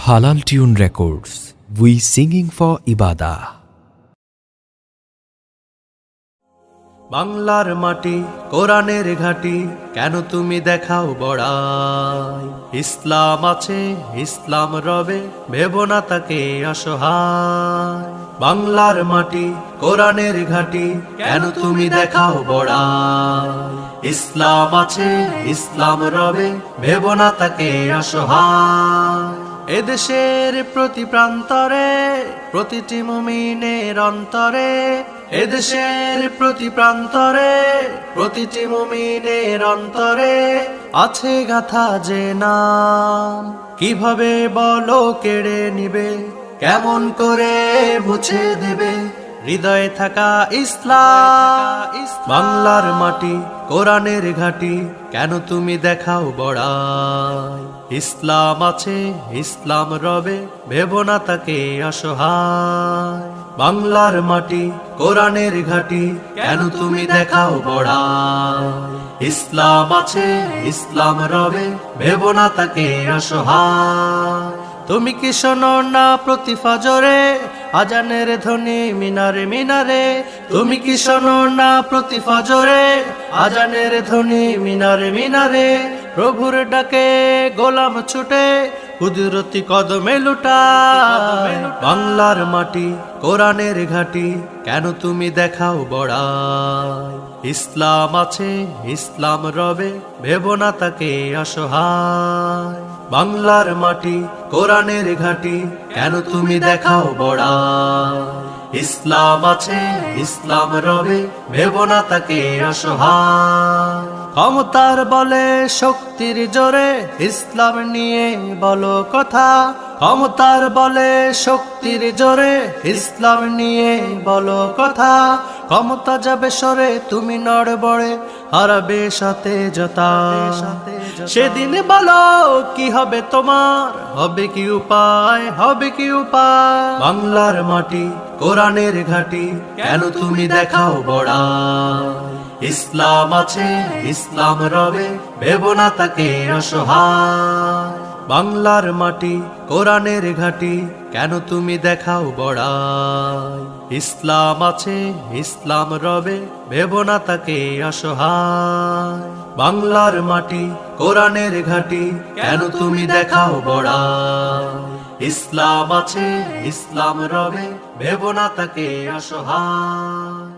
Halal Tune Records. We singing for Ibadah. বাংলার মাটি কোরআনের ঘাটি কেন তুমি দেখাও বড়াই ইসলাম আছে ইসলাম রবে ভেবো না তাকে অসহায় বাংলার মাটি কোরআনের ঘাটি কেন তুমি দেখাও বড়াই ইসলাম আছে ইসলাম রবে ভেবো না তাকে অসহায় এদেশের প্রতি প্রান্তরে প্রতিটি মুমিনের অন্তরে এদেশের প্রতি প্রান্তরে প্রতিটি মুমিনের অন্তরে আছে গাথা যে নাম কিভাবে বলো কেড়ে নিবে কেমন করে মুছে দেবে হৃদয়ে থাকা ইসলাম বাংলার মাটি কোরআনের ঘাটি কেন তুমি দেখাও বড়াই ইসলাম আছে ইসলাম রবে ভেবো না তাকে অসহায় বাংলার মাটি কোরআনের ঘাটি কেন তুমি দেখাও বড়াই ইসলাম আছে ইসলাম রবে ভেবো না তাকে অসহায় তুমি কি শোনো না প্রতি ফজরে আজানের ধ্বনি মিনারে মিনারে তুমি কি শোনো না প্রতি ফজরে আজানের ধ্বনি মিনারে মিনারে প্রভুর ডাকে গোলাম ছুটে কুদরতি কদমে লুটায় বাংলার মাটি কোরআনের ঘাটি কেন তুমি দেখাও বড়াই ইসলাম আছে ইসলাম রবে ভেবো না তাকে অসহায় বাংলার মাটি কোরআনের ঘাটি কেন তুমি দেখাও বড়াই ইসলাম আছে ইসলাম রবে ভেবো না তাকে অসহায় ক্ষমতার বলে শক্তির জোরে ইসলাম নিয়ে বলো কথা ক্ষমতার বলে শক্তির জোরে ইসলাম নিয়ে বলো কথা ক্ষমতা যাবে সরে তুমি নড়বড়ে হারাবে সতেজতা সেদিন বলো কি হবে তোমার হবে কি উপায় হবে কি উপায় বাংলার মাটি কোরআনের ঘাটি কেন তুমি দেখাও বড়াই ইসলাম আছে ইসলাম রবে ভেবো না তাকে অসহায় বাংলার মাটি কোরআনের ঘাটি কেন তুমি দেখাও বড়াই ইসলাম আছে ইসলাম রবে ভেবো না তাকে অসহায় বাংলার মাটি কোরআনের ঘাটি কেন তুমি দেখাও বড়াই ইসলাম আছে ইসলাম রবে ভেবো না তাকে অসহায়।